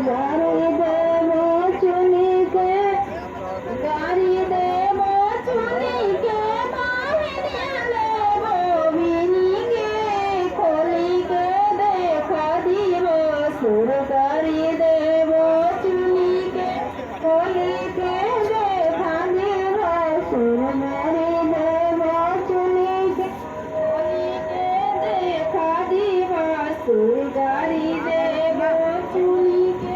গাড়ি দেব চুনিকে গাড়ি দেব চুনিকে বাহিরে দেব বিনিকে খলিকে দেখা দিব সুর গাড়ি দেব চুনিকে খলিকে দেখা দিব সুর গাড়ি দেব চুনিকে খলিকে দেখা দিব সুর গাড়ি দেব চুনিকে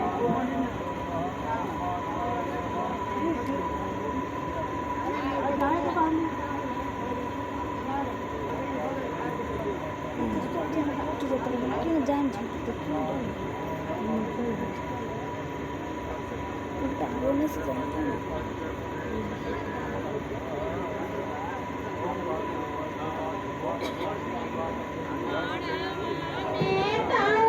তার